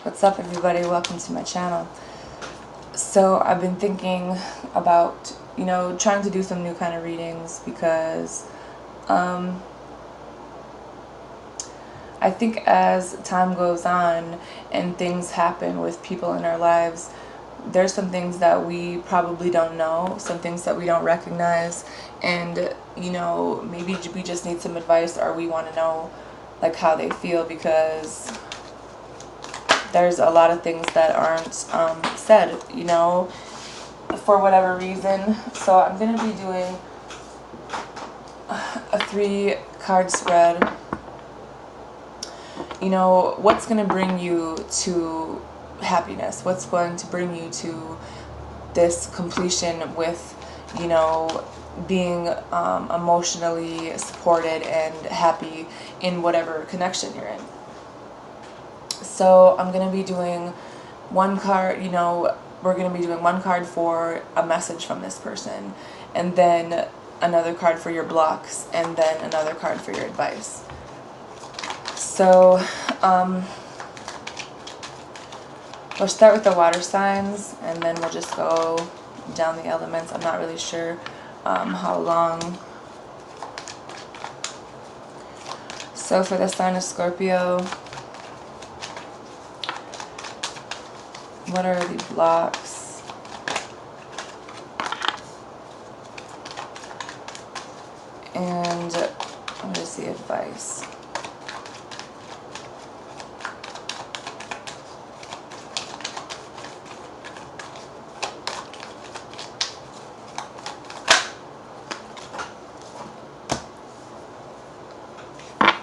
What's up, everybody? Welcome to my channel. So I've been thinking about, trying to do some new kind of readings because I think as time goes on and things happen with people in our lives, there's some things that we probably don't know, some things that we don't recognize, and maybe we just need some advice, or we want to know like how they feel, because there's a lot of things that aren't said, for whatever reason. So I'm going to be doing a 3-card spread. What's going to bring you to happiness? What's going to bring you to this completion with, being emotionally supported and happy in whatever connection you're in? So I'm going to be doing one card, we're going to be doing one card for a message from this person, and then another card for your blocks, and then another card for your advice. So we'll start with the water signs, and then we'll just go down the elements. I'm not really sure how long. So for the sign of Scorpio, what are the blocks? And what is the advice?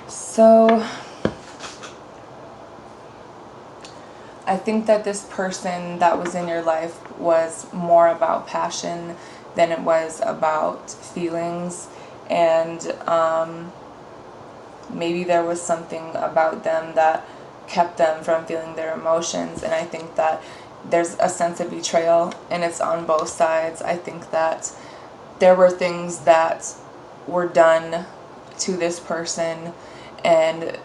So I think that this person that was in your life was more about passion than it was about feelings, and maybe there was something about them that kept them from feeling their emotions, and I think that there's a sense of betrayal, and it's on both sides. I think that there were things that were done to this person, and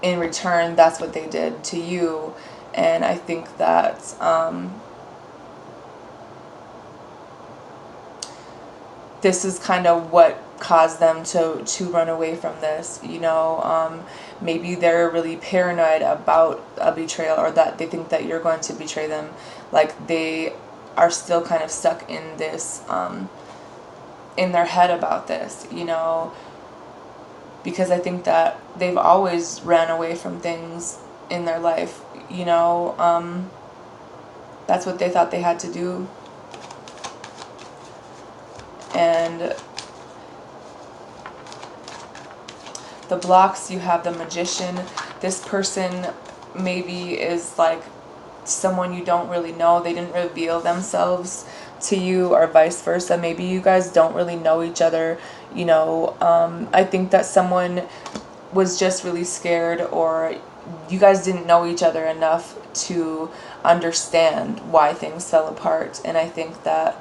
in return that's what they did to you. And I think that this is kind of what caused them to run away from this. Maybe they're really paranoid about a betrayal, or that they think that you're going to betray them. Like they are still kind of stuck in this, in their head about this, because I think that they've always ran away from things in their life. That's what they thought they had to do. And the blocks, you have the Magician. This person maybe is like someone you don't really know. They didn't reveal themselves to you, or vice versa. Maybe you guys don't really know each other. I think that someone was just really scared, or you guys didn't know each other enough to understand why things fell apart. And I think that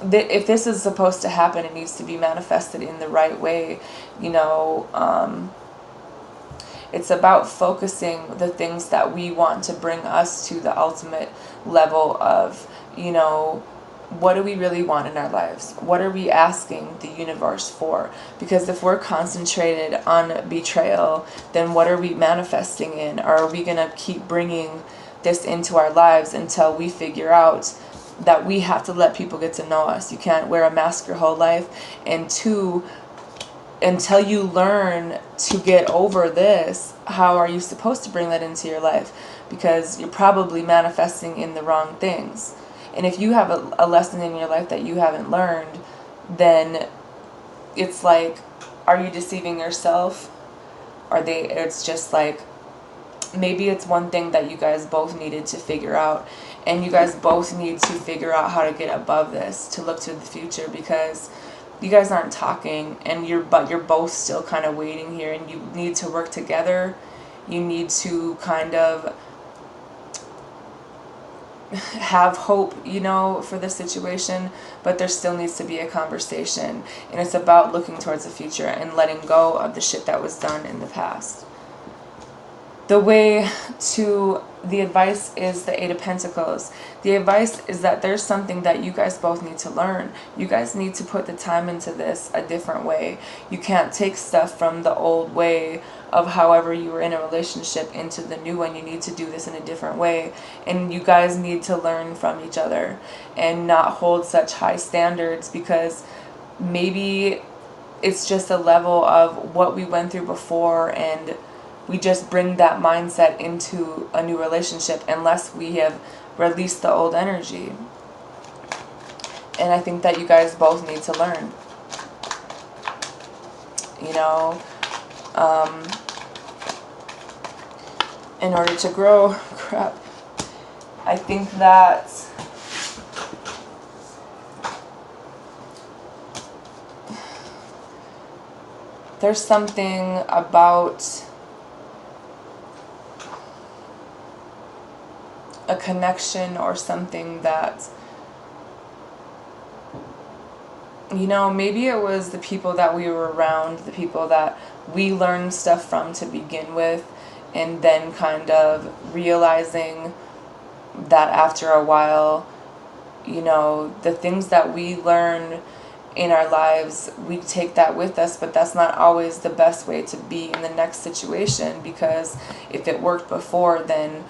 if this is supposed to happen, it needs to be manifested in the right way. It's about focusing the things that we want to bring us to the ultimate level of, what do we really want in our lives? What are we asking the universe for? Because if we're concentrated on betrayal, then what are we manifesting in? Or are we going to keep bringing this into our lives until we figure out that we have to let people get to know us? You can't wear a mask your whole life. And 2, until you learn to get over this, how are you supposed to bring that into your life? Because you're probably manifesting in the wrong things. And if you have a lesson in your life that you haven't learned, then it's like, are you deceiving yourself? It's just like, maybe it's one thing that you guys both needed to figure out, and you guys both need to figure out how to get above this, to look to the future, because you guys aren't talking, and you're both still kind of waiting here, and you need to work together. You need to kind of have hope, for the situation, but there still needs to be a conversation, and it's about looking towards the future and letting go of the shit that was done in the past. the advice is the Eight of Pentacles. The advice is that there's something that you guys both need to learn. You guys need to put the time into this a different way. You can't take stuff from the old way of however you were in a relationship into the new one. You need to do this in a different way. And you guys need to learn from each other and not hold such high standards, because maybe it's just a level of what we went through before, and we just bring that mindset into a new relationship unless we have released the old energy. And I think that you guys both need to learn. You know, in order to grow, crap. I think that there's something about a connection or something that, you know, maybe it was the people that we were around, the people that we learned stuff from to begin with, and then kind of realizing that after a while, you know, the things that we learn in our lives, we take that with us, but that's not always the best way to be in the next situation, because if it worked before, then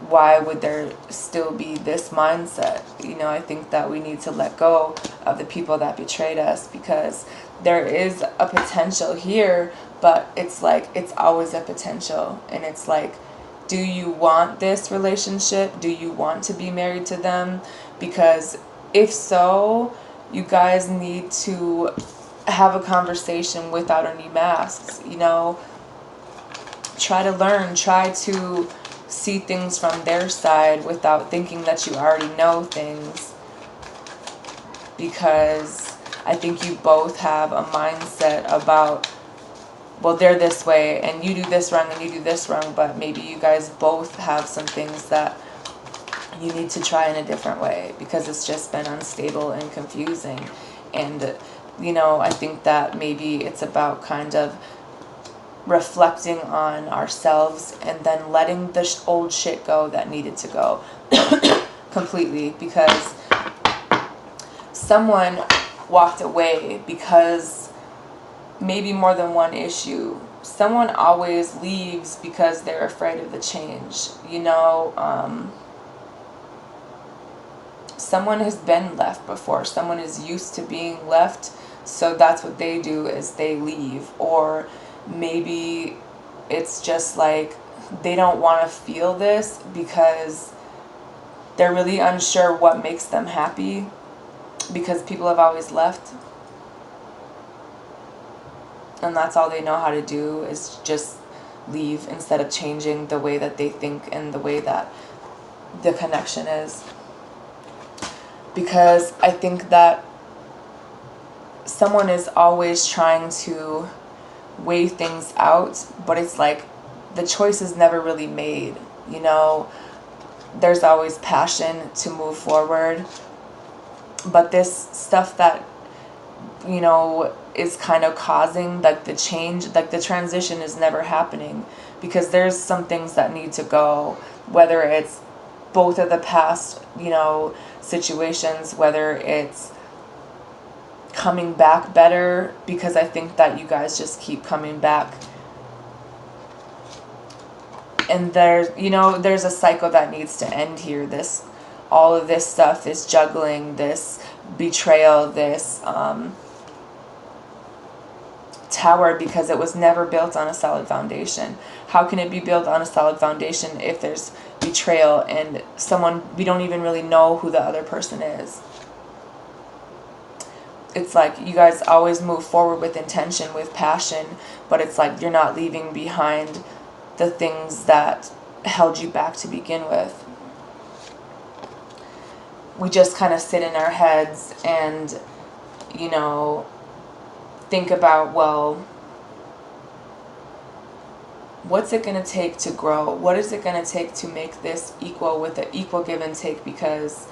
why would there still be this mindset? You know, I think that we need to let go of the people that betrayed us, because there is a potential here, but it's like, it's always a potential. And it's like, do you want this relationship? Do you want to be married to them? Because if so, you guys need to have a conversation without any masks, you know, try to learn, try to see things from their side without thinking that you already know things, because I think you both have a mindset about, well, they're this way and you do this wrong and you do this wrong, but maybe you guys both have some things that you need to try in a different way, because it's just been unstable and confusing. And, you know, I think that maybe it's about kind of reflecting on ourselves and then letting the old shit go that needed to go completely, because someone walked away because maybe more than one issue. Someone always leaves because they're afraid of the change, you know. Someone has been left before. Someone is used to being left, so that's what they do, is they leave. Or maybe it's just like they don't want to feel this because they're really unsure what makes them happy, because people have always left. And that's all they know how to do, is just leave instead of changing the way that they think and the way that the connection is. Because I think that someone is always trying to weigh things out, but it's like the choice is never really made, you know. There's always passion to move forward, but this stuff that, you know, is kind of causing like the change, like the transition is never happening, because there's some things that need to go, whether it's both of the past, you know, situations, whether it's coming back better, because I think that you guys just keep coming back. And there's, you know, there's a cycle that needs to end here. This, all of this stuff, this juggling, this betrayal, this tower, because it was never built on a solid foundation. How can it be built on a solid foundation if there's betrayal and someone, we don't even really know who the other person is? It's like you guys always move forward with intention, with passion, but it's like you're not leaving behind the things that held you back to begin with. We just kind of sit in our heads and, you know, think about, well, what's it going to take to grow? What is it going to take to make this equal, with an equal give and take? Because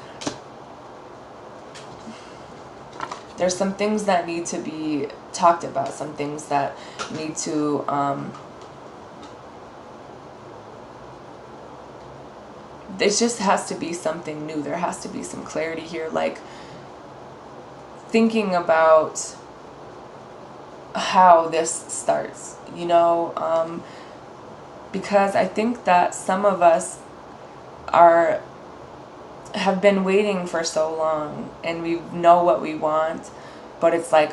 there's some things that need to be talked about, some things that need to it just has to be something new. There has to be some clarity here, like thinking about how this starts, you know, because I think that some of us have been waiting for so long, and we know what we want, but it's like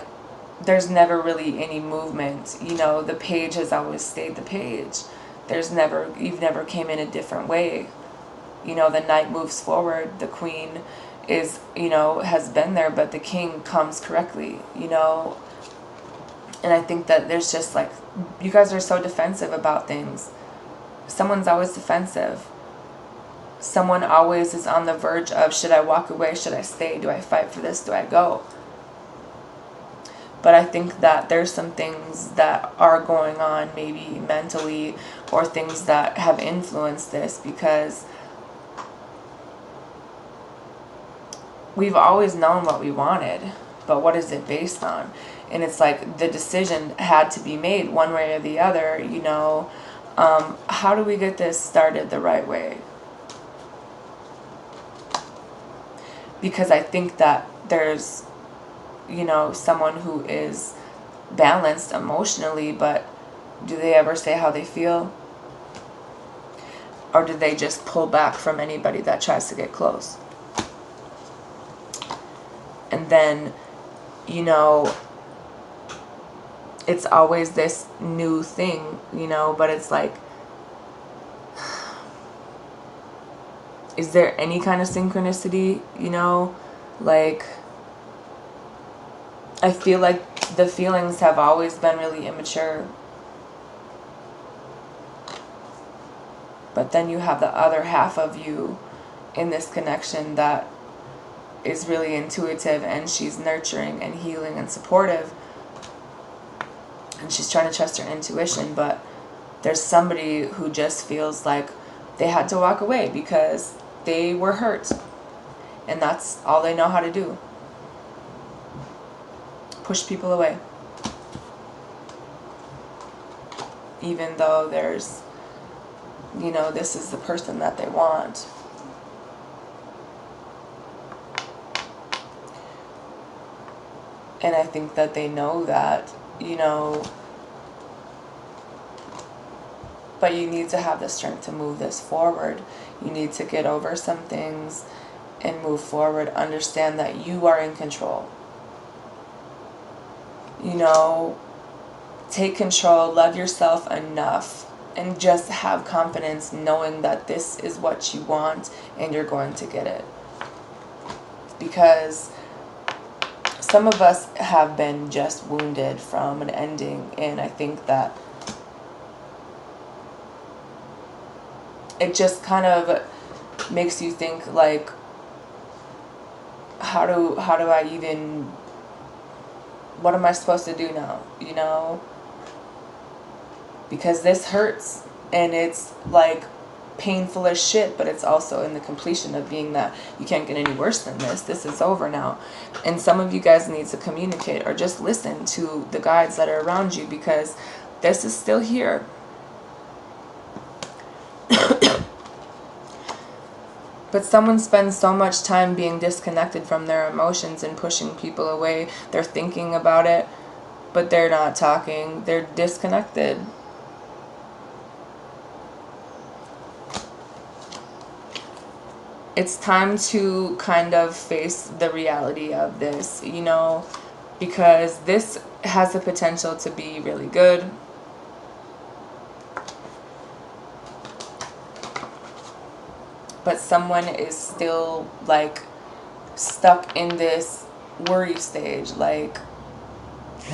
there's never really any movement. You know, the page has always stayed the page. You've never came in a different way. You know, the knight moves forward, the queen is, you know, has been there, but the king comes correctly, you know. And I think that there's just like, you guys are so defensive about things. Someone's always defensive. Someone always is on the verge of, should I walk away? Should I stay? Do I fight for this? Do I go? But I think that there's some things that are going on, maybe mentally, or things that have influenced this, because we've always known what we wanted, but what is it based on? And it's like the decision had to be made one way or the other, you know. How do we get this started the right way? Because I think that there's, you know, someone who is balanced emotionally, but do they ever say how they feel? Or do they just pull back from anybody that tries to get close? And then, you know, it's always this new thing, you know, but it's like, is there any kind of synchronicity, you know? Like, I feel like the feelings have always been really immature. But then you have the other half of you in this connection that is really intuitive, and she's nurturing and healing and supportive, and she's trying to trust her intuition. But there's somebody who just feels like they had to walk away because they were hurt, and that's all they know how to do. Push people away. Even though there's, you know, this is the person that they want. And I think that they know that, you know, but you need to have the strength to move this forward. You need to get over some things and move forward. Understand that you are in control. You know, take control, love yourself enough, and just have confidence knowing that this is what you want and you're going to get it. Because some of us have been just wounded from an ending, and I think that it just kind of makes you think like, how do I even, what am I supposed to do now, you know? Because this hurts, and it's like painful as shit, but it's also in the completion of being that you can't get any worse than this. This is over now. And some of you guys need to communicate or just listen to the guides that are around you, because this is still here. But someone spends so much time being disconnected from their emotions and pushing people away. They're thinking about it, but they're not talking. They're disconnected. It's time to kind of face the reality of this, you know, because this has the potential to be really good. But someone is still like stuck in this worry stage, like